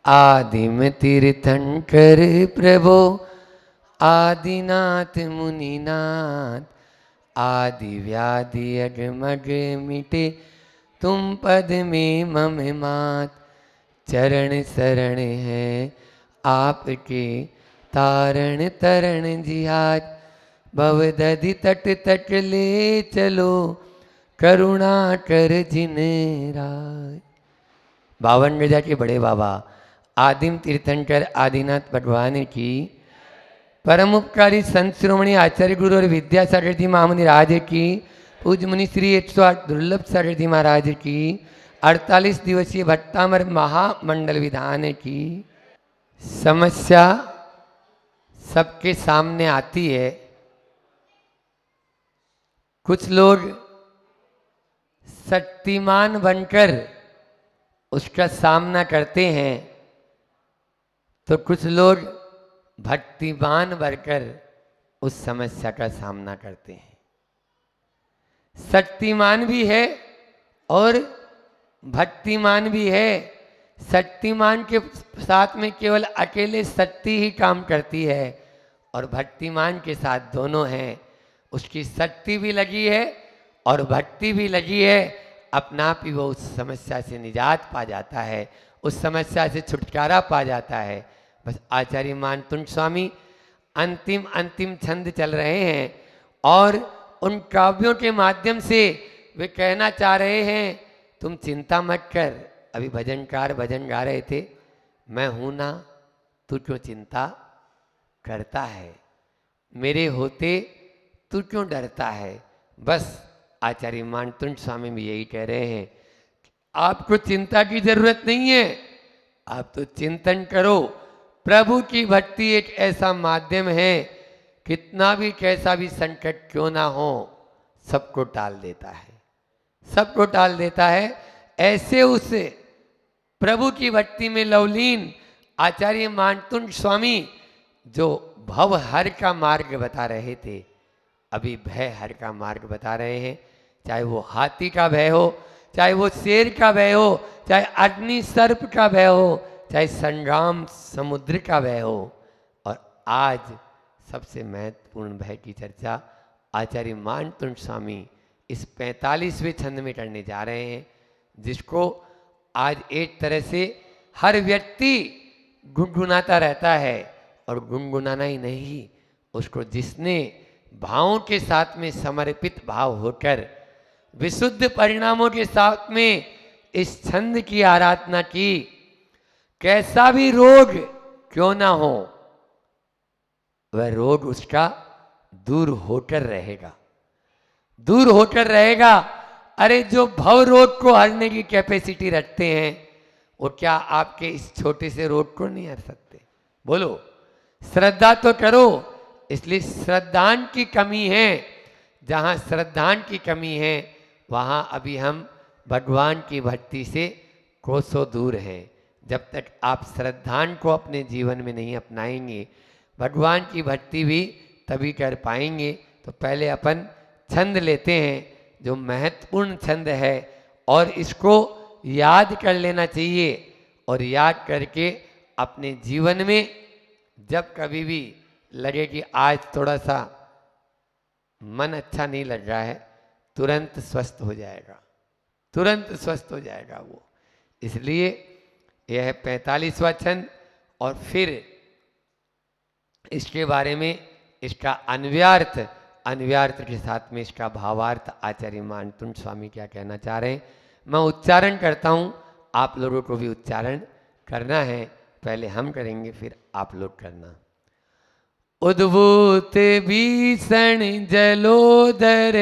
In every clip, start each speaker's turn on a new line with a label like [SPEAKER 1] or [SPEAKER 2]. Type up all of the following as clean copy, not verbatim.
[SPEAKER 1] आदिम तीर्थंकर प्रभो आदिनाथ मुनिनाथ, आदि व्याधि अगमग मिटे तुम पद में मम मात। चरण शरण है आपके तारण तरण जिहाज, भवदधि तट तट ले चलो करुणा कर जिन राज। 52 गजा के बड़े बाबा आदिम तीर्थंकर आदिनाथ भगवान की, परम उपकारी संत शिरोमणि आचार्य गुरु और विद्यासागर जी महामुनि राज की, पूज्य मुनि श्री 108 दुर्लभ सागर जी महाराज की, 48 दिवसीय भट्टामर महामंडल विधान की। समस्या सबके सामने आती है। कुछ लोग शक्तिमान बनकर उसका सामना करते हैं, तो कुछ लोग भक्तिमान बनकर उस समस्या का सामना करते हैं। शक्तिमान भी है और भक्तिमान भी है। शक्तिमान के साथ में केवल अकेले शक्ति ही काम करती है और भक्तिमान के साथ दोनों हैं। उसकी शक्ति भी लगी है और भक्ति भी लगी है, अपना आप ही वो उस समस्या से निजात पा जाता है, उस समस्या से छुटकारा पा जाता है। बस आचार्य मानतुंड स्वामी अंतिम छंद चल रहे हैं और उन काव्यों के माध्यम से वे कहना चाह रहे हैं तुम चिंता मत कर। अभी भजनकार भजन गा रहे थे, मैं हूं ना तू क्यों चिंता करता है, मेरे होते तू क्यों डरता है। बस आचार्य मानतुंड स्वामी भी यही कह रहे हैं, आपको चिंता की जरूरत नहीं है, आप तो चिंतन करो। प्रभु की भक्ति एक ऐसा माध्यम है, कितना भी कैसा भी संकट क्यों ना हो सबको टाल देता है, सबको टाल देता है। ऐसे उस प्रभु की भक्ति में लवलीन आचार्य मानतुंड स्वामी जो भव हर का मार्ग बता रहे थे, अभी भय हर का मार्ग बता रहे हैं। चाहे वो हाथी का भय हो, चाहे वो शेर का भय हो, चाहे अग्नि सर्प का भय हो, चाहे संग्राम समुद्र का भय हो। और आज सबसे महत्वपूर्ण भय की चर्चा आचार्य मानतुंड स्वामी इस 45वें छंद में करने जा रहे हैं, जिसको आज एक तरह से हर व्यक्ति गुनगुनाता रहता है। और गुनगुनाना ही नहीं, उसको जिसने भावों के साथ में समर्पित भाव होकर विशुद्ध परिणामों के साथ में इस छंद की आराधना की, कैसा भी रोग क्यों ना हो वह रोग उसका दूर होकर रहेगा, दूर होकर रहेगा। अरे जो भव रोग को हरने की कैपेसिटी रखते हैं, वो क्या आपके इस छोटे से रोग को नहीं हर सकते? बोलो, श्रद्धा तो करो। इसलिए श्रद्धान की कमी है, जहाँ श्रद्धान की कमी है वहाँ अभी हम भगवान की भक्ति से कोसों दूर हैं। जब तक आप श्रद्धान को अपने जीवन में नहीं अपनाएंगे, भगवान की भक्ति भी तभी कर पाएंगे। तो पहले अपन छंद लेते हैं जो महत्वपूर्ण छंद है, और इसको याद कर लेना चाहिए। और याद करके अपने जीवन में जब कभी भी लगे कि आज थोड़ा सा मन अच्छा नहीं लग रहा है, तुरंत स्वस्थ हो जाएगा, तुरंत स्वस्थ हो जाएगा वो। इसलिए यह है 45वां छंद। और फिर इसके बारे में इसका अन्व्यार्थ के साथ में इसका भावार्थ आचार्य मानतुंड स्वामी क्या कहना चाह रहे हैं, मैं उच्चारण करता हूँ, आप लोगों को भी उच्चारण करना है। पहले हम करेंगे, फिर आप लोग करना। उद्भूत भीषण जलोदर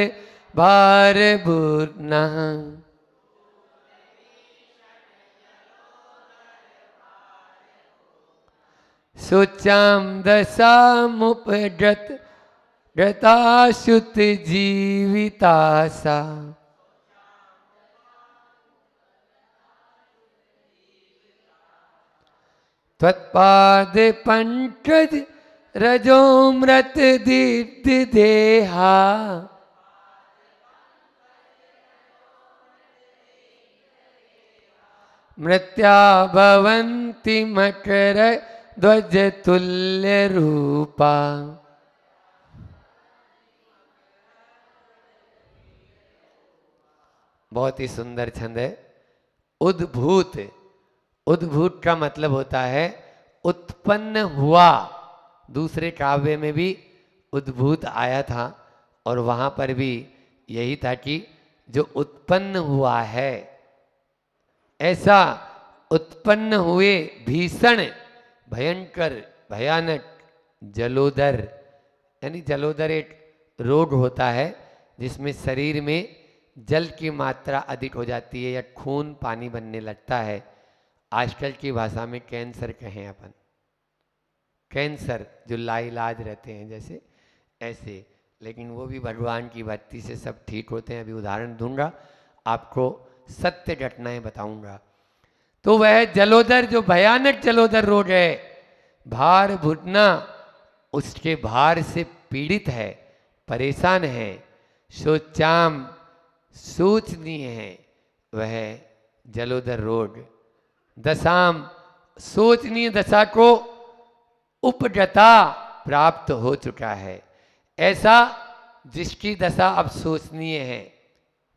[SPEAKER 1] भार बुना, शुचाम दशामुपगत गताश्युत जीवितासा, त्वत्पाद पंकज रजोमृत दीप्त देहा, मृत्या भवन्ति मकर ध्वज तुल्य रूपा। बहुत ही सुंदर छंद है। उद्भूत, उद्भूत का मतलब होता है उत्पन्न हुआ। दूसरे काव्य में भी उद्भूत आया था और वहां पर भी यही था कि जो उत्पन्न हुआ है, ऐसा उत्पन्न हुए भीषण भयंकर भयानक जलोदर, यानी जलोदर एक रोग होता है जिसमें शरीर में जल की मात्रा अधिक हो जाती है या खून पानी बनने लगता है। आजकल की भाषा में कैंसर कहें अपन, कैंसर जो लाइलाज रहते हैं जैसे ऐसे, लेकिन वो भी भगवान की भक्ति से सब ठीक होते हैं। अभी उदाहरण दूंगा आपको, सत्य घटनाएं बताऊंगा। तो वह जलोदर जो भयानक जलोदर रोग है, भार घुटना, उसके भार से पीड़ित है, परेशान है। शोचाम, शोचनीय है वह जलोदर रोग। दशाम, शोचनीय दशा को उपगता, प्राप्त हो चुका है। ऐसा जिसकी दशा अब शोचनीय है,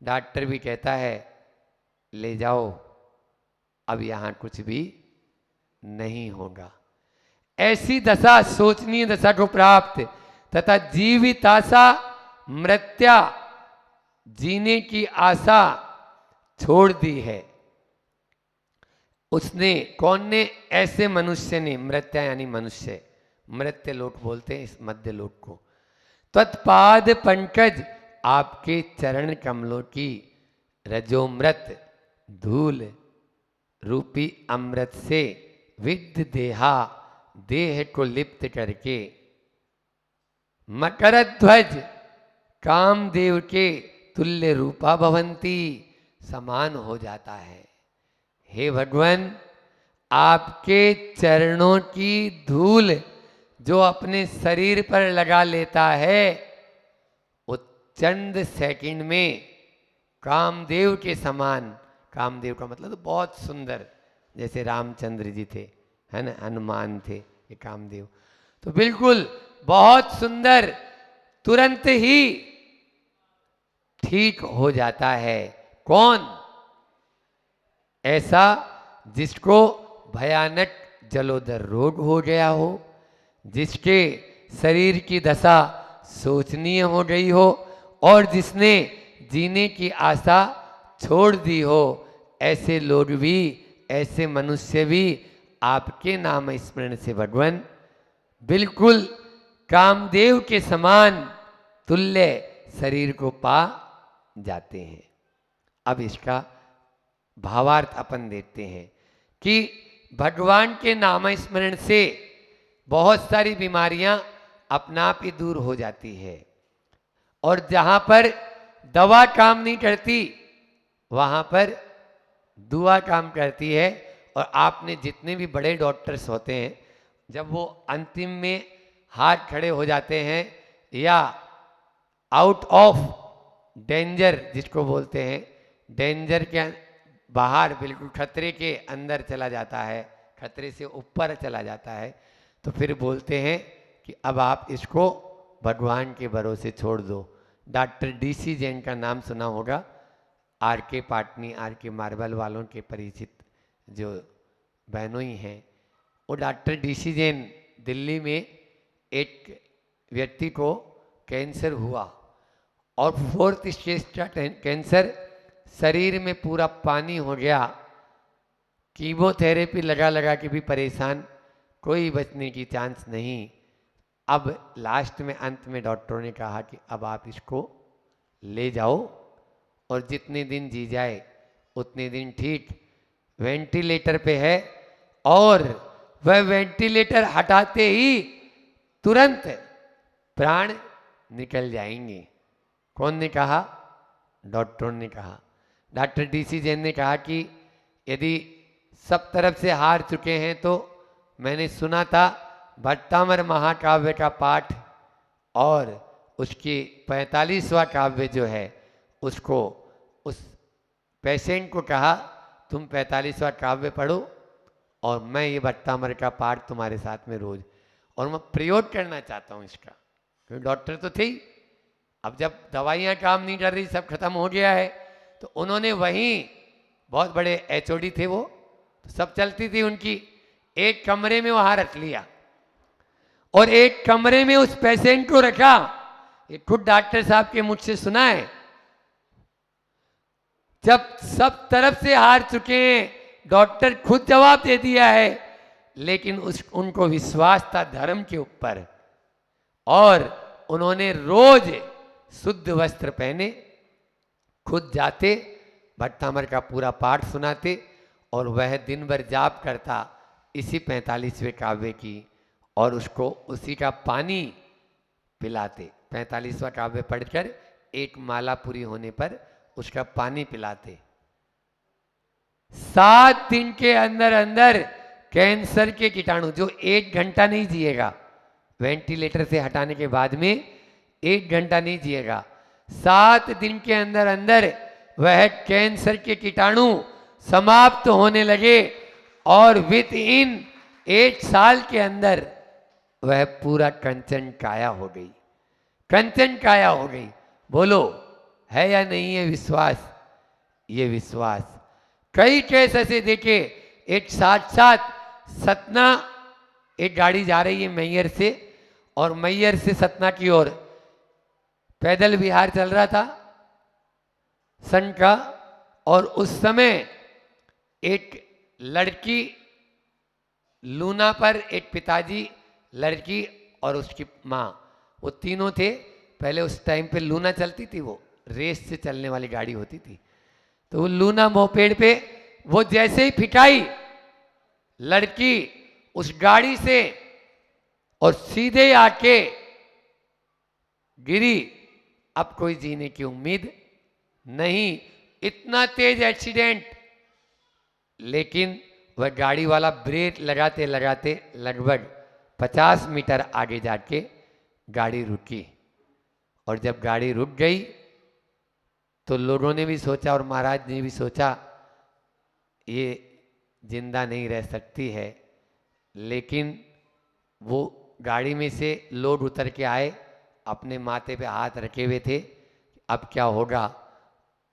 [SPEAKER 1] डॉक्टर भी कहता है ले जाओ, अब यहाँ कुछ भी नहीं होगा। ऐसी दशा, शोचनीय दशा को प्राप्त, तथा जीविताशा मृत्या, जीने की आशा छोड़ दी है उसने। कौन ने? ऐसे मनुष्य ने। मृत्या यानी मनुष्य, मृत्य लोक बोलते हैं इस मध्य लोक को। तत्पाद पंकज, आपके चरण कमलों की रजोमृत धूल रूपी अमृत से विद्ध देहा, देह को लिप्त करके, मकर ध्वज, कामदेव के तुल्य रूपा भवंती, समान हो जाता है। हे भगवान, आपके चरणों की धूल जो अपने शरीर पर लगा लेता है, वो चंद सेकंड में कामदेव के समान, कामदेव का मतलब तो बहुत सुंदर, जैसे रामचंद्र जी थे, है ना, हनुमान थे, ये कामदेव तो बिल्कुल बहुत सुंदर, तुरंत ही ठीक हो जाता है। कौन? ऐसा जिसको भयानक जलोदर रोग हो गया हो, जिसके शरीर की दशा शोचनीय हो गई हो और जिसने जीने की आशा छोड़ दी हो। ऐसे लोग भी, ऐसे मनुष्य भी आपके नाम स्मरण से भगवान बिल्कुल कामदेव के समान तुल्य शरीर को पा जाते हैं। अब इसका भावार्थ अपन देखते हैं कि भगवान के नाम स्मरण से बहुत सारी बीमारियां अपना आप ही दूर हो जाती है, और जहां पर दवा काम नहीं करती वहां पर दुआ काम करती है। और आपने जितने भी बड़े डॉक्टर्स होते हैं, जब वो अंतिम में हाथ खड़े हो जाते हैं या आउट ऑफ डेंजर जिसको बोलते हैं, डेंजर के बाहर बिल्कुल खतरे के अंदर चला जाता है, खतरे से ऊपर चला जाता है, तो फिर बोलते हैं कि अब आप इसको भगवान के भरोसे छोड़ दो। डॉक्टर DC जैन का नाम सुना होगा, RK पाटनी, RK मार्बल वालों के परिचित जो बहनोई हैं, वो डॉक्टर DC जैन दिल्ली में एक व्यक्ति को कैंसर हुआ और 4th स्टेज का कैंसर, शरीर में पूरा पानी हो गया, कीमोथेरेपी लगा लगा के भी परेशान, कोई बचने की चांस नहीं। अब लास्ट में, अंत में डॉक्टरों ने कहा कि अब आप इसको ले जाओ और जितने दिन जी जाए उतने दिन ठीक। वेंटिलेटर पे है और वह वेंटिलेटर हटाते ही तुरंत प्राण निकल जाएंगे। कौन ने कहा? डॉक्टरों ने कहा। डॉक्टर DC जैन ने कहा कि यदि सब तरफ से हार चुके हैं तो मैंने सुना था भट्टामर महाकाव्य का पाठ और उसकी 45वां काव्य जो है उसको उस पेशेंट को कहा तुम 45वां काव्य पढ़ो और मैं ये भट्टामर का पाठ तुम्हारे साथ में रोज, और मैं प्रयोग करना चाहता हूँ इसका, क्योंकि डॉक्टर तो थे ही। अब जब दवाइयाँ काम नहीं कर रही, सब खत्म हो गया है, तो उन्होंने वहीं, बहुत बड़े HOD थे वो, तो सब चलती थी उनकी, एक कमरे में वहाँ रख लिया और एक कमरे में उस पेशेंट को रखा। ये खुद डॉक्टर साहब के मुझसे सुना है। जब सब तरफ से हार चुके हैं, डॉक्टर खुद जवाब दे दिया है, लेकिन उनको विश्वास था धर्म के ऊपर, और उन्होंने रोज शुद्ध वस्त्र पहने, खुद जाते, भट्टामर का पूरा पाठ सुनाते, और वह दिन भर जाप करता इसी 45वें काव्य की, और उसको उसी का पानी पिलाते। 45वां काव्य पढ़कर एक माला पूरी होने पर उसका पानी पिलाते। 7 दिन के अंदर अंदर कैंसर के कीटाणु, जो 1 घंटा नहीं जिएगा, वेंटिलेटर से हटाने के बाद में 1 घंटा नहीं जिएगा, 7 दिन के अंदर अंदर वह कैंसर के कीटाणु समाप्त होने लगे, और विद इन 1 साल के अंदर वह पूरा कंचन काया हो गई, कंचन काया हो गई। बोलो है या नहीं है विश्वास? ये विश्वास। कई केस ऐसे देखे, एक साथ सतना, एक गाड़ी जा रही है मैयर से, और मैयर से सतना की ओर पैदल विहार चल रहा था सन का, और उस समय एक लड़की, लूना पर एक पिताजी, लड़की और उसकी माँ, वो तीनों थे। पहले उस टाइम पे लूना चलती थी, वो रेस से चलने वाली गाड़ी होती थी, तो वो लूना मोपेड पे वो जैसे ही फिटाई लड़की उस गाड़ी से, और सीधे आके गिरी। अब कोई जीने की उम्मीद नहीं, इतना तेज एक्सीडेंट। लेकिन वह गाड़ी वाला ब्रेक लगाते लगाते लगभग 50 मीटर आगे जाके गाड़ी रुकी, और जब गाड़ी रुक गई तो लोगों ने भी सोचा, और महाराज ने भी सोचा, ये जिंदा नहीं रह सकती है। लेकिन वो गाड़ी में से लोग उतर के आए, अपने माथे पे हाथ रखे हुए थे, अब क्या होगा।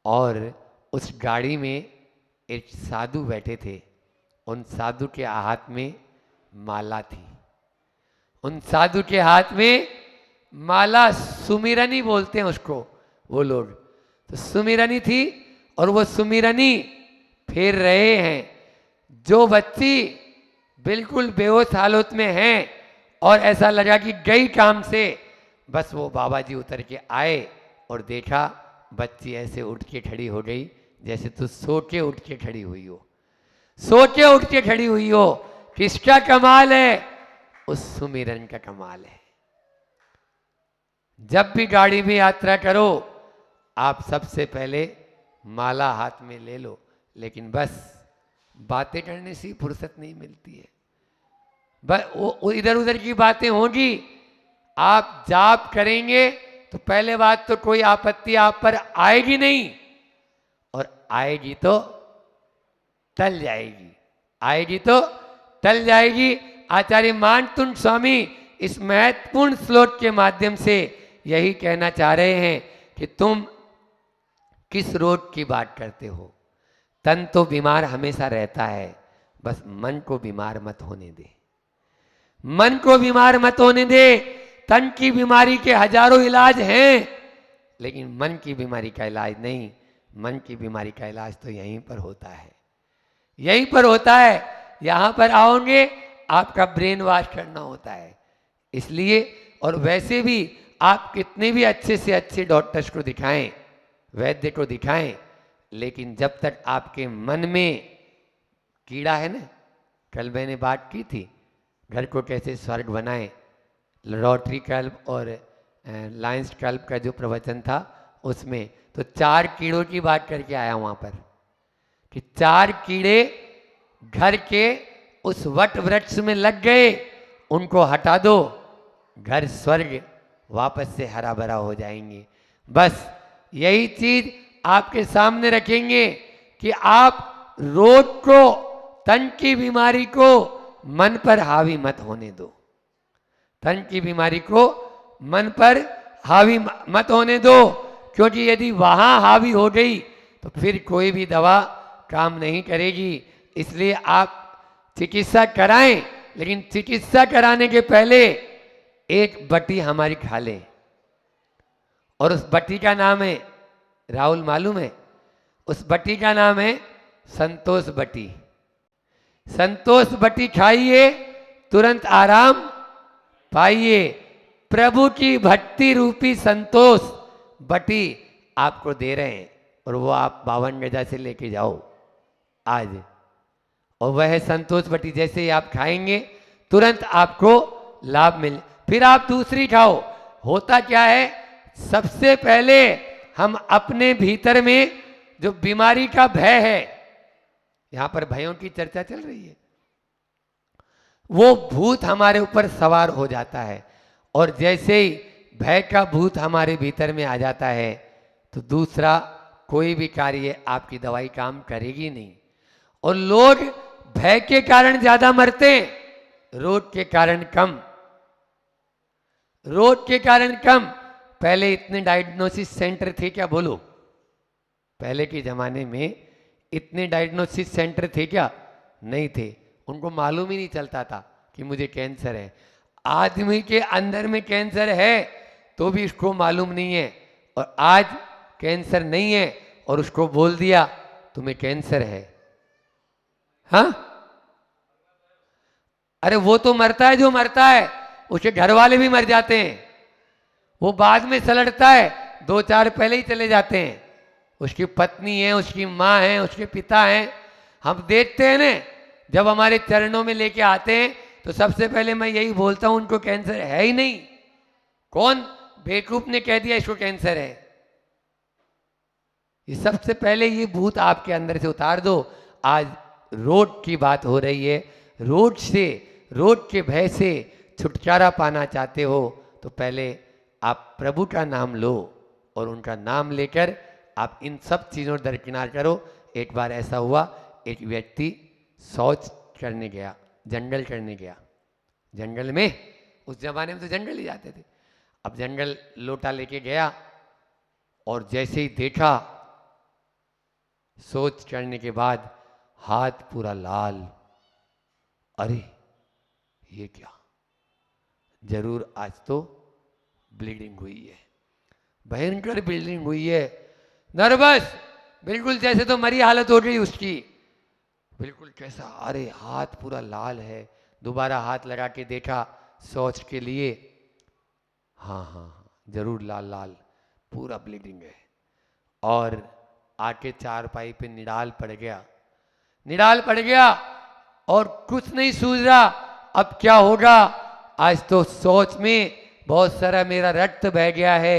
[SPEAKER 1] और उस गाड़ी में एक साधु बैठे थे, उन साधु के हाथ में माला थी, उन साधु के हाथ में माला, सुमिरनी बोलते हैं उसको वो लोग, तो सुमिरनी थी, और वो सुमिरनी फेर रहे हैं। जो बच्ची बिल्कुल बेहोश हालत में है और ऐसा लगा कि गई काम से, बस वो बाबा जी उतर के आए और देखा बच्ची ऐसे उठ के खड़ी हो गई जैसे तू सो के उठ के खड़ी हुई हो, सो के उठ के खड़ी हुई हो। किसका कमाल है? उस सुमिरन का कमाल है। जब भी गाड़ी में यात्रा करो, आप सबसे पहले माला हाथ में ले लो, लेकिन बस बातें करने से फुर्सत नहीं मिलती है, बस इधर उधर की बातें होंगी। आप जाप करेंगे तो पहले बात तो कोई आपत्ति आप पर आएगी नहीं, और आएगी तो टल जाएगी, आएगी तो टल जाएगी। आचार्य मानतुंड स्वामी इस महत्वपूर्ण श्लोक के माध्यम से यही कहना चाह रहे हैं कि तुम किस रोग की बात करते हो। तन तो बीमार हमेशा रहता है, बस मन को बीमार मत होने दे, मन को बीमार मत होने दे। तन की बीमारी के हजारों इलाज हैं, लेकिन मन की बीमारी का इलाज नहीं। मन की बीमारी का इलाज तो यहीं पर होता है, यहीं पर होता है। यहां पर आओगे आपका ब्रेन वॉश करना होता है। इसलिए, और वैसे भी आप कितने भी अच्छे से अच्छे डॉक्टर्स को दिखाएं, वैद्य को दिखाएं, लेकिन जब तक आपके मन में कीड़ा है ना, कल मैंने बात की थी घर को कैसे स्वर्ग बनाएं, रोटरी क्लब और लायंस क्लब का जो प्रवचन था उसमें, तो 4 कीड़ों की बात करके आया वहां पर कि 4 कीड़े घर के उस वट वृक्ष में लग गए, उनको हटा दो, घर स्वर्ग वापस से हरा भरा हो जाएंगे। बस यही चीज आपके सामने रखेंगे कि आप रोग को, तन की बीमारी को मन पर हावी मत होने दो। तन की बीमारी को मन पर हावी मत होने दो, क्योंकि यदि वहां हावी हो गई तो फिर कोई भी दवा काम नहीं करेगी। इसलिए आप चिकित्सा कराएं, लेकिन चिकित्सा कराने के पहले एक बटी हमारी खा लें, और उस बटी का नाम है, राहुल मालूम है, उस बटी का नाम है संतोष बटी। संतोष बटी खाइए, तुरंत आराम पाइए। प्रभु की भक्ति रूपी संतोष बटी आपको दे रहे हैं, और वो आप 52 गजा से लेके जाओ आज। और वह संतोष बटी जैसे ही आप खाएंगे तुरंत आपको लाभ मिल, फिर आप दूसरी खाओ। होता क्या है, सबसे पहले हम अपने भीतर में जो बीमारी का भय है, यहां पर भयों की चर्चा चल रही है, वो भूत हमारे ऊपर सवार हो जाता है। और जैसे ही भय का भूत हमारे भीतर में आ जाता है तो दूसरा कोई भी कार्य आपकी दवाई काम करेगी नहीं। और लोग भय के कारण ज्यादा मरते हैं, रोग के कारण कम। रोग के कारण कम। पहले इतने डायग्नोसिस सेंटर थे क्या, बोलो? पहले के जमाने में इतने डायग्नोसिस सेंटर थे क्या? नहीं थे। उनको मालूम ही नहीं चलता था कि मुझे कैंसर है। आदमी के अंदर में कैंसर है तो भी इसको मालूम नहीं है, और आज कैंसर नहीं है और उसको बोल दिया तुम्हें कैंसर है। हाँ, अरे वो तो मरता है जो मरता है, उसके घर वाले भी मर जाते हैं। वो बाद में सलटता है, 2-4 पहले ही चले जाते हैं। उसकी पत्नी है, उसकी माँ है, उसके पिता हैं। हम देखते हैं ना, जब हमारे चरणों में लेके आते हैं तो सबसे पहले मैं यही बोलता हूं, उनको कैंसर है ही नहीं। कौन बेवकूफ ने कह दिया इसको कैंसर है? ये सबसे पहले ये भूत आपके अंदर से उतार दो। आज रोग की बात हो रही है। रोग से, रोग के भय से छुटकारा पाना चाहते हो तो पहले आप प्रभु का नाम लो, और उनका नाम लेकर आप इन सब चीज़ों दरकिनार करो। एक बार ऐसा हुआ, एक व्यक्ति शौच करने गया, जंगल करने गया। जंगल में, उस जमाने में तो जंगल ही जाते थे। अब जंगल लोटा लेके गया, और जैसे ही देखा, शौच करने के बाद हाथ पूरा लाल। अरे ये क्या, जरूर आज तो ब्लीडिंग हुई है, भयंकर ब्लीडिंग हुई है। नर्वस, बिल्कुल जैसे तो मरी हालत हो गई उसकी, बिल्कुल कैसा, अरे हाथ पूरा लाल है। दोबारा हाथ लगा के देखा शौच के लिए, हाँ हाँ हाँ, जरूर लाल लाल पूरा ब्लीडिंग है। और आके चारपाई पे निडाल पड़ गया। निडाल पड़ गया और कुछ नहीं सूझ रहा, अब क्या होगा। आज तो शौच में बहुत सारा मेरा रक्त बह गया है,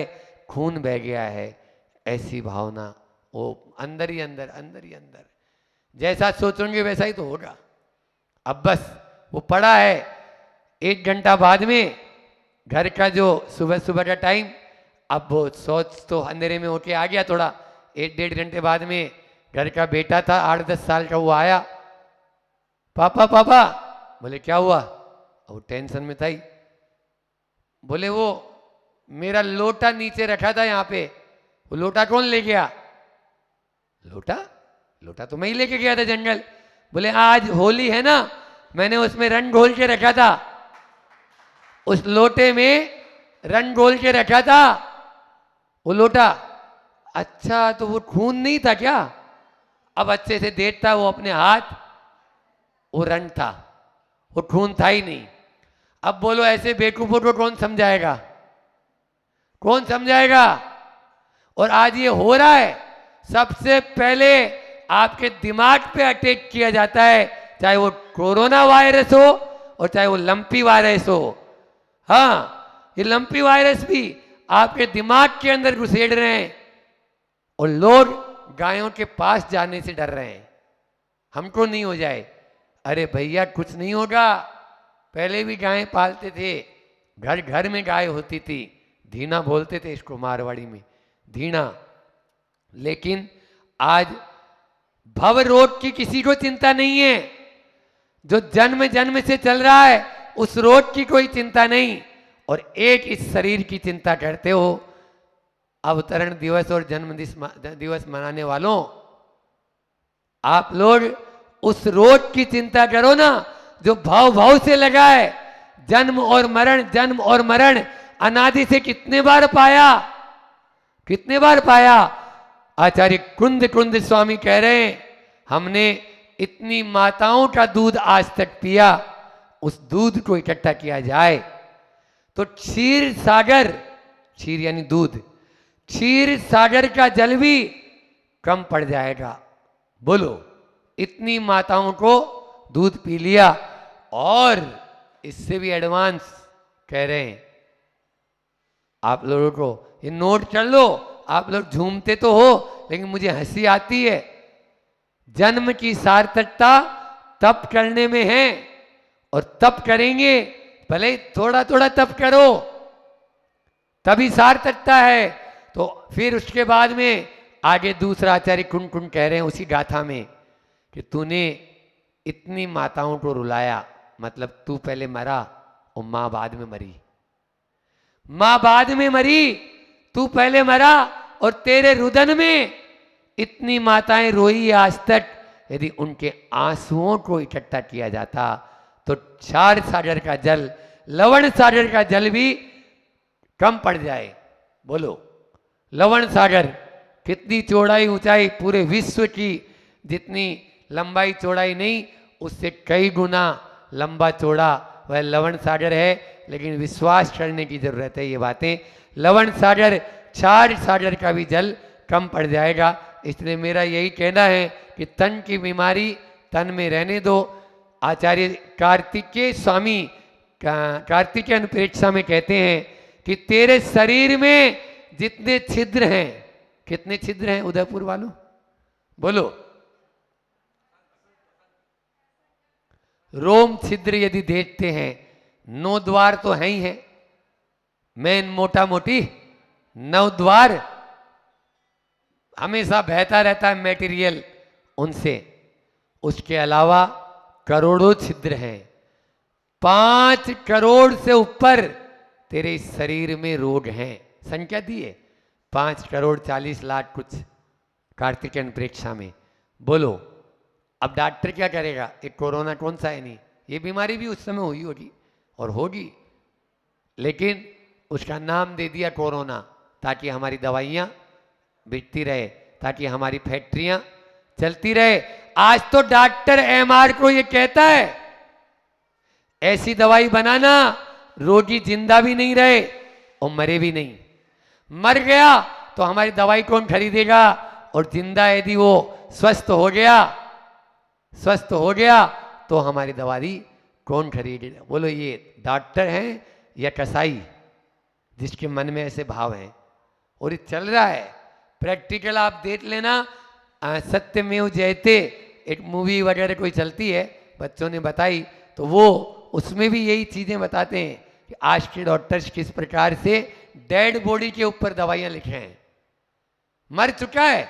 [SPEAKER 1] खून बह गया है, ऐसी भावना वो अंदर ही अंदर, अंदर ही अंदर। जैसा सोचोगे वैसा ही तो होगा। अब बस वो पड़ा है। 1 घंटा बाद में घर का जो सुबह सुबह का टाइम, अब वो शौच तो अंधेरे में होके आ गया। थोड़ा 1-1.5 घंटे बाद में घर का बेटा था 8-10 साल का, वो आया, पापा पापा। बोले क्या हुआ? वो टेंशन में था ही। बोले वो मेरा लोटा नीचे रखा था यहाँ पे, वो लोटा कौन ले गया? लोटा? लोटा तो मैं ही लेके गया था जंगल। बोले आज होली है ना, मैंने उसमें रंग घोल के रखा था, उस लोटे में रंग घोल के रखा था वो लोटा। अच्छा, तो वो खून नहीं था क्या? अब अच्छे से देखता वो अपने हाथ, वो रंग था, वो खून था ही नहीं। अब बोलो ऐसे बेवकूफों को कौन समझाएगा? कौन समझाएगा? और आज ये हो रहा है। सबसे पहले आपके दिमाग पे अटैक किया जाता है, चाहे वो कोरोना वायरस हो और चाहे वो लंपी वायरस हो। हाँ, ये लंपी वायरस भी आपके दिमाग के अंदर घुसेड़ रहे हैं, और लोग गायों के पास जाने से डर रहे हैं, हमको नहीं हो जाए। अरे भैया कुछ नहीं होगा। पहले भी गायें पालते थे, घर घर में गाय होती थी, धीना बोलते थे इसको मारवाड़ी में, धीना। लेकिन आज भव रोग की किसी को चिंता नहीं है, जो जन्म जन्म से चल रहा है उस रोग की कोई चिंता नहीं, और एक इस शरीर की चिंता करते हो। अवतरण दिवस और जन्म दिवस मनाने वालों, आप लोग उस रोग की चिंता करो ना जो भाव भाव से लगा है। जन्म और मरण, जन्म और मरण अनादि से कितने बार पाया, कितने बार पाया। आचार्य कुंद कुंद स्वामी कह रहे हैं, हमने इतनी माताओं का दूध आज तक पिया, उस दूध को इकट्ठा किया जाए तो क्षीर सागर, क्षीर यानी दूध, क्षीर सागर का जल भी कम पड़ जाएगा। बोलो, इतनी माताओं को दूध पी लिया, और इससे भी एडवांस कह रहे हैं आप लोगों को, ये नोट कर लो। आप लोग झूमते तो हो लेकिन मुझे हंसी आती है। जन्म की सार्थकता तप करने में है, और तप करेंगे भले थोड़ा थोड़ा तप करो तभी सार्थकता है। तो फिर उसके बाद में आगे दूसरा आचार्य कुंड कुंड कह रहे हैं उसी गाथा में कि तूने इतनी माताओं को रुलाया, मतलब तू पहले मरा और मां बाद में मरी, मां बाद में मरी, तू पहले मरा, और तेरे रुदन में इतनी माताएं रोई आज तक। यदि उनके आंसुओं को इकट्ठा किया जाता तो क्षार सागर का जल, लवण सागर का जल भी कम पड़ जाए। बोलो, लवण सागर कितनी चौड़ाई ऊंचाई, पूरे विश्व की जितनी लंबाई चौड़ाई नहीं, उससे कई गुना लंबा चौड़ा वह लवण सागर है। लेकिन विश्वास करने की जरूरत है ये बातें। लवण सागर, क्षार सागर का भी जल कम पड़ जाएगा। इसलिए मेरा यही कहना है कि तन की बीमारी तन में रहने दो। आचार्य कार्तिकेय स्वामी कार्तिकेय अनुप्रेक्षा में कहते हैं कि तेरे शरीर में जितने छिद्र हैं, कितने छिद्र हैं उदयपुर वालों, बोलो। रोम छिद्र यदि देखते हैं, 9 द्वार तो है ही है, मेन मोटा मोटी 9 द्वार, हमेशा बहता रहता है मेटीरियल उनसे। उसके अलावा करोड़ों छिद्र हैं, 5 करोड़ से ऊपर तेरे शरीर में रोग हैं। संख्या दी है 5 करोड़ 40 लाख कुछ कार्तिकेय अनुप्रेक्षा में। बोलो, अब डॉक्टर क्या करेगा, एक कोरोना कौन सा है नहीं, ये बीमारी भी उस समय हुई होगी और होगी, लेकिन उसका नाम दे दिया कोरोना ताकि हमारी दवाइयाँ बिकती रहे, ताकि हमारी फैक्ट्रियाँ चलती रहे। आज तो डॉक्टर एमआर को ये कहता है ऐसी दवाई बनाना रोगी जिंदा भी नहीं रहे और मरे भी नहीं। मर गया तो हमारी दवाई कौन खरीदेगा, और जिंदा यदि वो स्वस्थ हो गया तो हमारी दवाई कौन खरीदेगा। बोलो, ये डॉक्टर हैं या कसाई जिसके मन में ऐसे भाव हैं। और ये चल रहा है प्रैक्टिकल, आप देख लेना। सत्यमेव जयते एक मूवी वगैरह कोई चलती है, बच्चों ने बताई, तो वो उसमें भी यही चीजें बताते हैं कि आज के डॉक्टर्स किस प्रकार से डेड बॉडी के ऊपर दवाइयां लिखे हैं। मर चुका है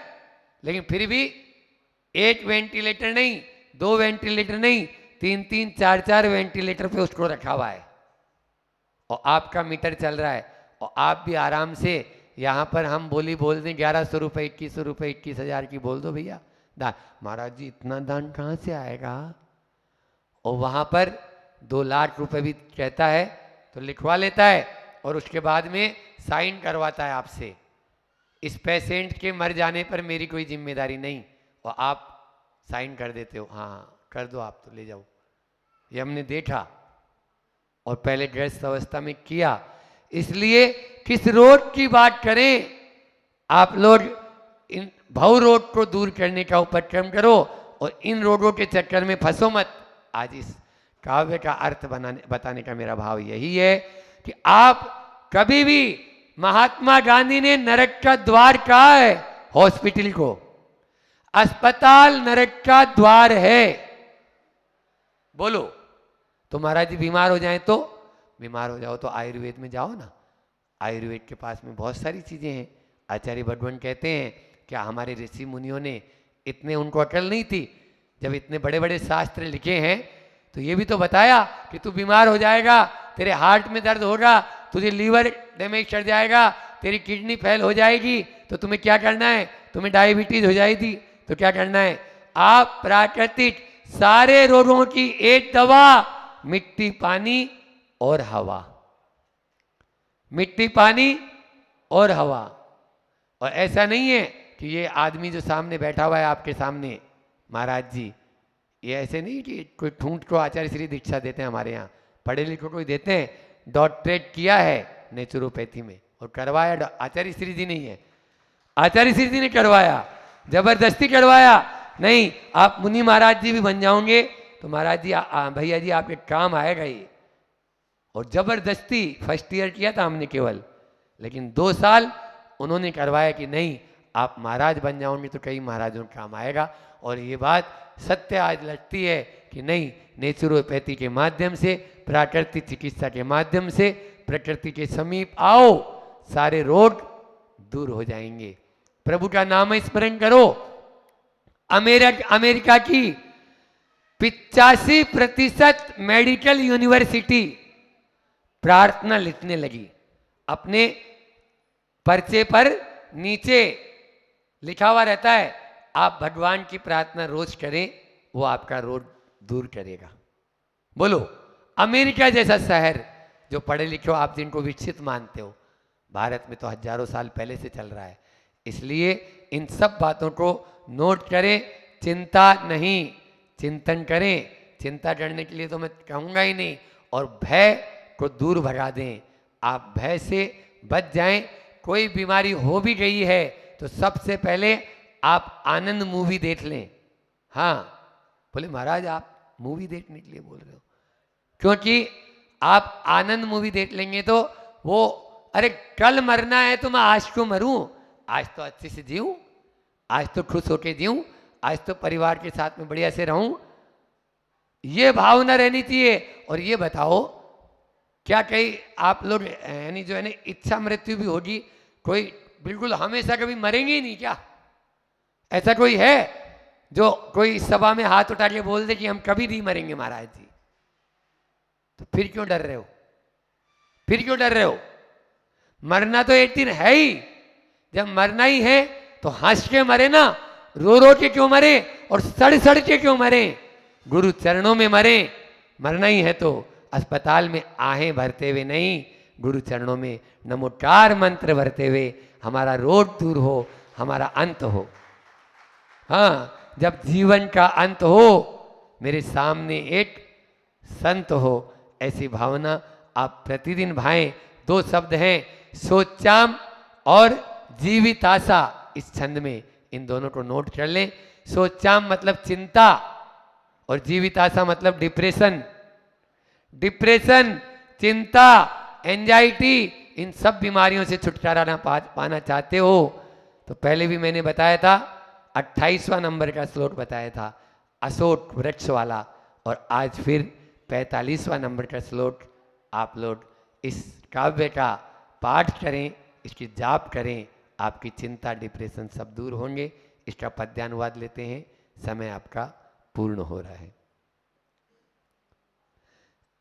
[SPEAKER 1] लेकिन फिर भी 1 वेंटिलेटर नहीं, 2 वेंटिलेटर नहीं, 3-3, 4-4 वेंटिलेटर पे उसको रखा हुआ है, और आपका मीटर चल रहा है, और आप भी आराम से यहाँ पर हम बोली बोल दें 1100 रुपये, 2100 रुपये, 21,000 की बोल दो भैया दान। महाराज जी इतना दान कहाँ से आएगा, और वहाँ पर 2 लाख रुपए भी कहता है तो लिखवा लेता है, और उसके बाद में साइन करवाता है आपसे, इस पेशेंट के मर जाने पर मेरी कोई जिम्मेदारी नहीं, और आप साइन कर देते हो, हाँ कर दो आप, तो ले जाओ। ये हमने देखा और पहले ग्रस्त अवस्था में किया। इसलिए किस रोग की बात करें, आप लोग इन भव रोग को दूर करने का उपक्रम करो और इन रोगों के चक्कर में फंसो मत। आज इस काव्य का अर्थ बताने का मेरा भाव यही है कि आप कभी भी, महात्मा गांधी ने नरक का द्वार कहा है हॉस्पिटल को, अस्पताल नरक का द्वार है। बोलो, तो महाराज जी बीमार हो जाए तो, बीमार हो जाओ तो आयुर्वेद में जाओ ना, आयुर्वेद के पास में बहुत सारी चीजें हैं। आचार्य भगवान कहते हैं क्या हमारे ऋषि मुनियों ने इतने उनको अकल नहीं थी। जब इतने बड़े बड़े शास्त्र लिखे हैं तो ये भी तो बताया कि तू बीमार हो जाएगा, तेरे हार्ट में दर्द होगा, तुझे लीवर डैमेज कर जाएगा, तेरी किडनी फेल हो जाएगी, तो तुम्हें क्या करना है, तुम्हें डायबिटीज हो जाएगी, तो क्या करना है, आप प्राकृतिक सारे रोगों की एक दवा, मिट्टी पानी और हवा, मिट्टी पानी और हवा। और ऐसा नहीं है कि ये आदमी जो सामने बैठा हुआ है आपके सामने महाराज जी, ये ऐसे नहीं कि कोई ठूंठ को आचार्य श्री दीक्षा देते हैं, हमारे यहाँ पढ़े लिखे को देते हैं, डॉक्टरेट किया है नेचुरोपैथी में और करवाया आचार्य श्री जी नहीं है, आचार्य श्री जी ने करवाया, जबरदस्ती करवाया नहीं। आप मुनि महाराज जी भी बन जाओगे तो महाराज जी भैया जी आपके काम आएगा ये। और जबरदस्ती फर्स्ट ईयर किया था हमने केवल, लेकिन 2 साल उन्होंने करवाया कि नहीं आप महाराज बन जाओगे तो कई महाराजों का काम आएगा। और ये बात सत्य आज लगती है कि नहीं, नेचुरोपैथी के माध्यम से, प्राकृतिक चिकित्सा के माध्यम से प्रकृति के समीप आओ, सारे रोग दूर हो जाएंगे। प्रभु का नाम स्मरण करो। अमेरिका की 85% मेडिकल यूनिवर्सिटी प्रार्थना लिखने लगी, अपने पर्चे पर नीचे लिखा हुआ रहता है आप भगवान की प्रार्थना रोज करें, वो आपका रोग दूर करेगा। बोलो, अमेरिका जैसा शहर जो पढ़े लिखे हो आप, जिनको विकसित मानते हो, भारत में तो हजारों साल पहले से चल रहा है। इसलिए इन सब बातों को नोट करें, चिंता नहीं, चिंतन करें। चिंता करने के लिए तो मैं कहूँगा ही नहीं, और भय को दूर भगा दें। आप भय से बच जाएं। कोई बीमारी हो भी गई है तो सबसे पहले आप आनंद मूवी देख लें। हाँ, बोले महाराज आप मूवी देखने के लिए बोल रहे हो, क्योंकि आप आनंद मूवी देख लेंगे तो वो, अरे कल मरना है तो मैं आज क्यों मरूं, आज तो अच्छे से जीऊं, आज तो खुश होके जीऊं, आज तो परिवार के साथ में बढ़िया से रहूं, ये भावना रहनी चाहिए। और ये बताओ, क्या कहीं आप लोग यानी जो है ना इच्छा मृत्यु भी होगी, कोई बिल्कुल हमेशा कभी मरेंगे ही नहीं क्या? ऐसा कोई है जो कोई सभा में हाथ उठा के बोल दे कि हम कभी नहीं मरेंगे महाराज जी? तो फिर क्यों डर रहे हो, फिर क्यों डर रहे हो? मरना तो एक दिन है ही। जब मरना ही है तो हंस के मरे ना, रो रो के क्यों मरे और सड़ सड़ के क्यों मरे? गुरु चरणों में मरे। मरना ही है तो अस्पताल में आहें भरते हुए नहीं, गुरु चरणों में नमोकार मंत्र भरते हुए हमारा रोग दूर हो, हमारा अंत हो। हाँ, जब जीवन का अंत हो, मेरे सामने एक संत हो, ऐसी भावना आप प्रतिदिन भाएं। 2 शब्द हैं, सोचाम और जीविताशा। इस छंद में इन दोनों को नोट कर लें। सोचाम मतलब चिंता और जीविताशा मतलब डिप्रेशन। डिप्रेशन, चिंता, एंजाइटी, इन सब बीमारियों से छुटकारा पाना चाहते हो तो पहले भी मैंने बताया था, 28वां नंबर का श्लोक बताया था, अशोक वृक्ष वाला। और आज फिर 45वां नंबर का श्लोक आप लोग इस काव्य का पाठ करें, इसकी जाप करें, आपकी चिंता डिप्रेशन सब दूर होंगे। इसका पद्यानुवाद लेते हैं, समय आपका पूर्ण हो रहा है।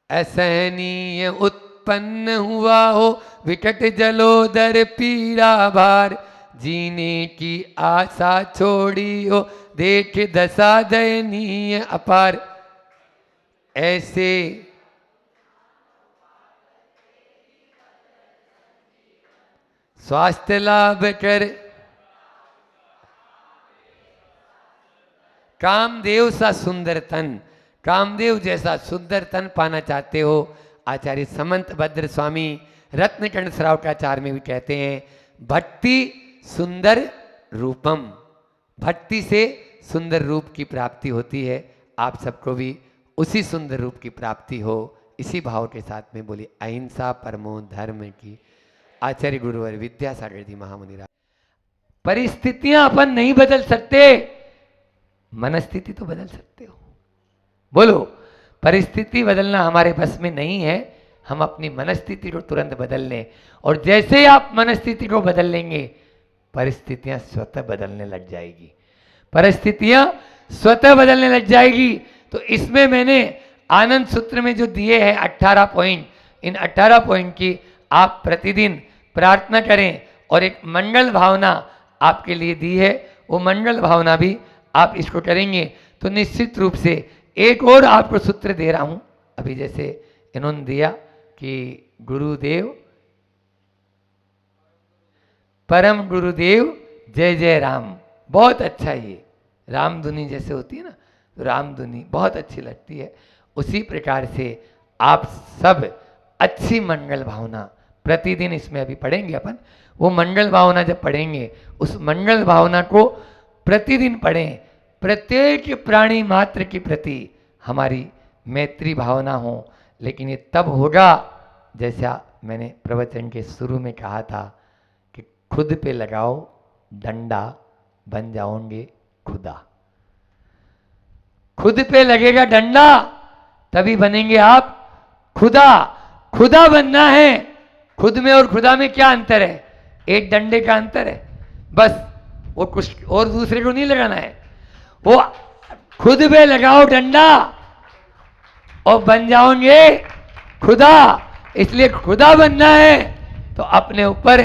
[SPEAKER 1] असहनीय उत्पन्न हुआ हो विकट जलोदर पीड़ा भार, जीने की आशा छोड़ी हो देख दशा दयनीय अपार। ऐसे स्वास्थ्य लाभ कर कामदेव सा सुंदर तन, कामदेव जैसा सुंदर तन पाना चाहते हो। आचार्य समंत भद्र स्वामी रत्नकंठ श्रावकाचार्य में भी कहते हैं, भक्ति सुंदर रूपम, भक्ति से सुंदर रूप की प्राप्ति होती है। आप सबको भी उसी सुंदर रूप की प्राप्ति हो, इसी भाव के साथ में बोली अहिंसा परमो धर्म की। आचार्य गुरुवर विद्यासागर जी महामुनि। परिस्थितियां अपन नहीं बदल सकते, मनस्थिति तो बदल सकते हो। बोलो, परिस्थिति बदलना हमारे बस में नहीं है, हम अपनी मनस्थिति को तुरंत बदल लें। और जैसे आप मनस्थिति को बदल लेंगे, परिस्थितियां स्वतः बदलने लग जाएगी। परिस्थितियां स्वतः बदलने लग जाएगी। तो इसमें मैंने आनंद सूत्र में जो दिए हैं 18 पॉइंट, इन 18 पॉइंट की आप प्रतिदिन प्रार्थना करें और एक मंगल भावना आपके लिए दी है, वो मंगल भावना भी आप इसको करेंगे तो निश्चित रूप से। एक और आपको सूत्र दे रहा हूं, अभी जैसे इन्होंने दिया कि गुरुदेव, परम गुरुदेव जय जय राम, बहुत अच्छा। ये रामधुनी जैसे होती है ना, तो रामधुनी बहुत अच्छी लगती है। उसी प्रकार से आप सब अच्छी मंगल भावना प्रतिदिन, इसमें अभी पढ़ेंगे अपन, वो मंगल भावना जब पढ़ेंगे उस मंगल भावना को प्रतिदिन पढ़ें। प्रत्येक प्राणी मात्र के प्रति हमारी मैत्री भावना हो, लेकिन ये तब होगा जैसा मैंने प्रवचन के शुरू में कहा था कि खुद पे लगाओ डंडा, बन जाओगे खुदा। खुद पे लगेगा डंडा तभी बनेंगे आप खुदा। खुदा बनना है। खुद में और खुदा में क्या अंतर है? एक डंडे का अंतर है बस, वो कुछ और दूसरे को नहीं लगाना है। वो खुद पे लगाओ डंडा और बन जाओगे खुदा। इसलिए खुदा बनना है तो अपने ऊपर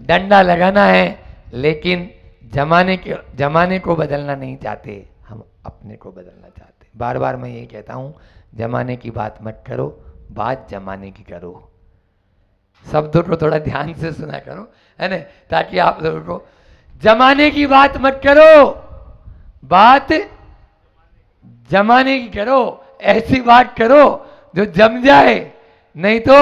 [SPEAKER 1] डंडा लगाना है, लेकिन जमाने को बदलना नहीं चाहते, हम अपने को बदलना चाहते। बार बार मैं यही कहता हूं, जमाने की बात मत करो, बात जमाने की करो। शब्दों को थोड़ा ध्यान से सुना करो, है ना, ताकि आप लोगों को, जमाने की बात मत करो, बात जमाने की करो। ऐसी बात करो जो जम जाए, नहीं तो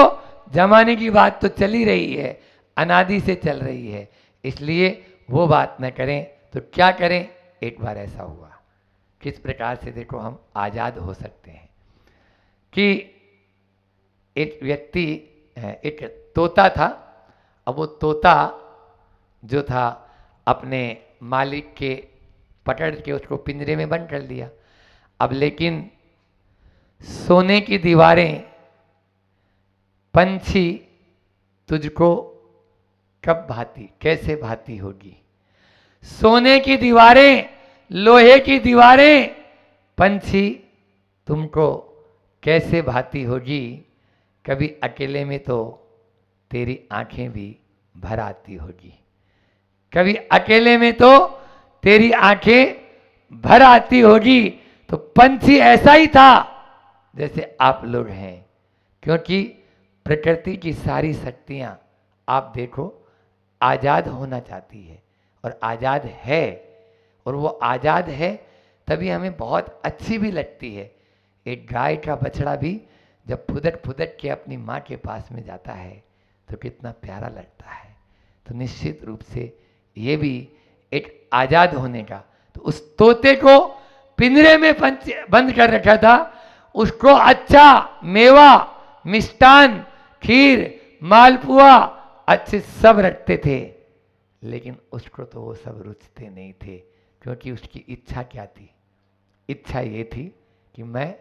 [SPEAKER 1] जमाने की बात तो चली रही है, अनादि से चल रही है, इसलिए वो बात न करें। तो क्या करें? एक बार ऐसा हुआ, किस प्रकार से देखो हम आजाद हो सकते हैं कि एक व्यक्ति, एक तोता था। अब वो तोता जो था अपने मालिक के पकड़ के उसको पिंजरे में बंद कर दिया। अब लेकिन सोने की दीवारें, पंछी तुझको कब भाती, कैसे भाती होगी? सोने की दीवारें, लोहे की दीवारें, पंछी तुमको कैसे भाती होगी? कभी अकेले में तो तेरी आंखें भी भर आती होगी, कभी अकेले में तो तेरी आंखें भर आती होगी। तो पंछी ऐसा ही था जैसे आप लोग हैं, क्योंकि प्रकृति की सारी शक्तियां आप देखो आजाद होना चाहती है और आजाद है, और वो आजाद है तभी हमें बहुत अच्छी भी लगती है। एक गाय का बछड़ा भी जब फुदक फुदक के अपनी माँ के पास में जाता है तो कितना प्यारा लगता है। तो निश्चित रूप से ये भी एक आजाद होने का। तो उस तोते को पिंजरे में बंद कर रखा था, उसको अच्छा मेवा, मिष्टान, खीर, मालपुआ अच्छे सब रखते थे, लेकिन उसको तो वो सब रुचते नहीं थे, क्योंकि उसकी इच्छा क्या थी? इच्छा ये थी कि मैं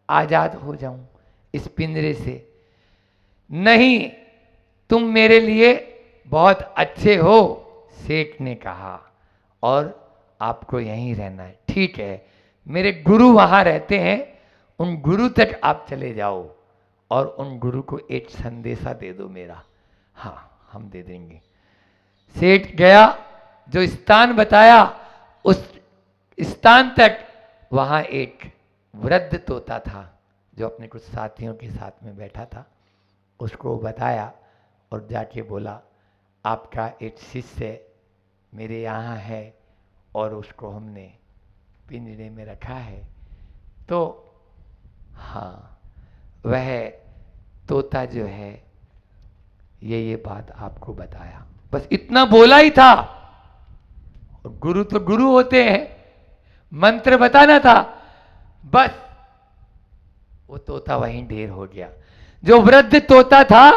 [SPEAKER 1] आजाद हो जाऊं इस पिंजरे से। नहीं, तुम मेरे लिए बहुत अच्छे हो, सेठ ने कहा, और आपको यहीं रहना है। ठीक है, मेरे गुरु वहां रहते हैं, उन गुरु तक आप चले जाओ और उन गुरु को एक संदेशा दे दो मेरा। हाँ, हम दे देंगे। सेठ गया, जो स्थान बताया उस स्थान तक, वहां एक वृद्ध तोता था जो अपने कुछ साथियों के साथ में बैठा था। उसको बताया और जाके बोला, आपका एक शिष्य मेरे यहाँ है और उसको हमने पिंजरे में रखा है। तो हाँ, वह तोता जो है ये बात आपको बताया, बस इतना बोला ही था। गुरु तो गुरु होते हैं, मंत्र बताना था, बस वो तोता वहीं ढेर हो गया। जो वृद्ध तोता था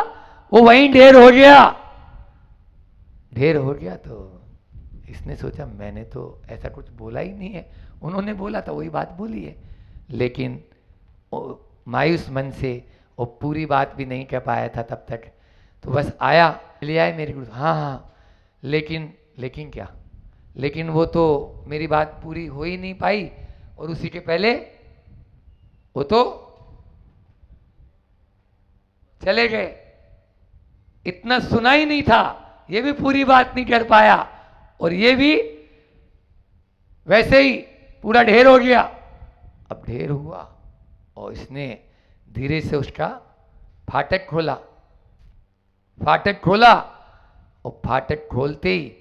[SPEAKER 1] वो वहीं ढेर हो गया। ढेर हो गया तो इसने सोचा मैंने तो ऐसा कुछ बोला ही नहीं है, उन्होंने बोला था वही बात बोली है। लेकिन मायूस मन से वो पूरी बात भी नहीं कह पाया था तब तक। तो बस आया, ले आए मेरे गुरु। हाँ हाँ, लेकिन क्या? लेकिन वो तो मेरी बात पूरी हो ही नहीं पाई, और उसी के पहले वो तो चले गए। इतना सुना ही नहीं था, ये भी पूरी बात नहीं कर पाया, और ये भी वैसे ही पूरा ढेर हो गया। अब ढेर हुआ और इसने धीरे से उसका फाटक खोला। फाटक खोला और फाटक खोलते ही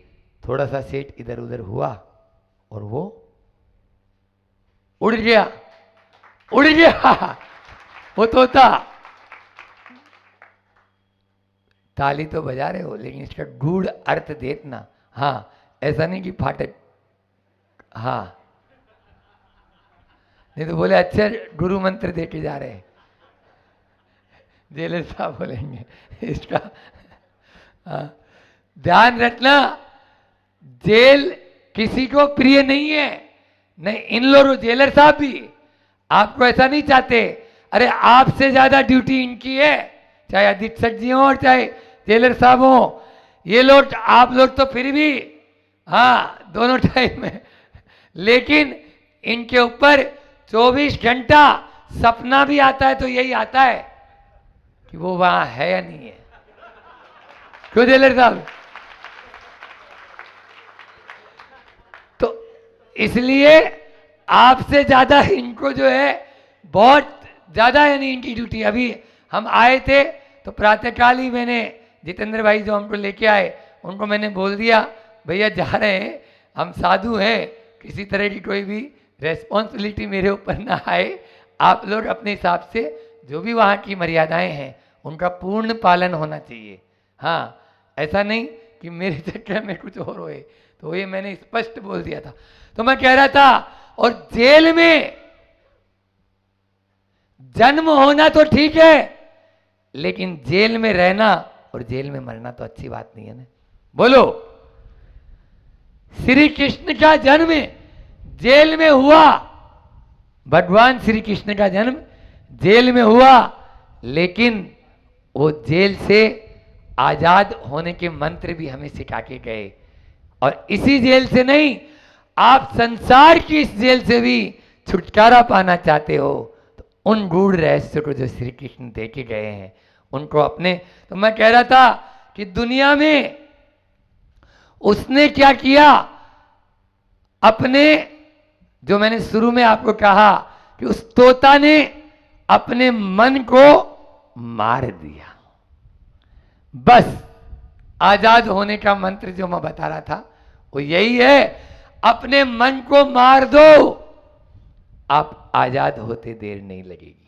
[SPEAKER 1] थोड़ा सा सेट इधर उधर हुआ और वो उड़ गया। उड़ गया वो तोता। ताली तो बजा रहे हो, लेकिन इसका गूढ़ अर्थ देखना। हाँ, ऐसा नहीं कि फाटक, हाँ नहीं तो बोले अच्छा गुरु मंत्र देके जा रहे हैं, जेलर साहब बोलेंगे इसका। हाँ, ध्यान रखना, जेल किसी को प्रिय नहीं है। नहीं, इन लोग जेलर साहब भी आपको ऐसा नहीं चाहते। अरे आपसे ज्यादा ड्यूटी इनकी है, चाहे अधीक्षक जी हो और चाहे जेलर साहब हो। ये लोग, आप लोग तो फिर भी हाँ दोनों टाइम में, लेकिन इनके ऊपर 24 घंटा सपना भी आता है तो यही आता है कि वो वहां है या नहीं है। क्यों जेलर साहब? तो इसलिए आपसे ज्यादा इनको जो है बहुत ज्यादा, यानी इनकी ड्यूटी। अभी हम आए थे तो प्रातःकाल ही मैंने जितेंद्र भाई जो हमको लेके आए उनको मैंने बोल दिया, भैया जा रहे हैं, हम साधु हैं, किसी तरह की कोई भी रेस्पॉन्सिबिलिटी मेरे ऊपर ना आए। आप लोग अपने हिसाब से जो भी वहाँ की मर्यादाएं हैं उनका पूर्ण पालन होना चाहिए। हाँ, ऐसा नहीं कि मेरे चक्कर में कुछ और होए। तो ये मैंने स्पष्ट बोल दिया था। तो मैं कह रहा था, और जेल में जन्म होना तो ठीक है, लेकिन जेल में रहना और जेल में मरना तो अच्छी बात नहीं है ना। बोलो, श्री कृष्ण का जन्म जेल में हुआ, भगवान श्री कृष्ण का जन्म जेल में हुआ, लेकिन वो जेल से आजाद होने के मंत्र भी हमें सिखा के गए। और इसी जेल से नहीं, आप संसार की इस जेल से भी छुटकारा पाना चाहते हो तो उन गूढ़ रहस्य को जो श्री कृष्ण दे के गए हैं उनको अपने। तो मैं कह रहा था कि दुनिया में उसने क्या किया, अपने, जो मैंने शुरू में आपको कहा कि उस तोता ने अपने मन को मार दिया। बस आजाद होने का मंत्र जो मैं बता रहा था वो यही है, अपने मन को मार दो, आप आजाद होते देर नहीं लगेगी।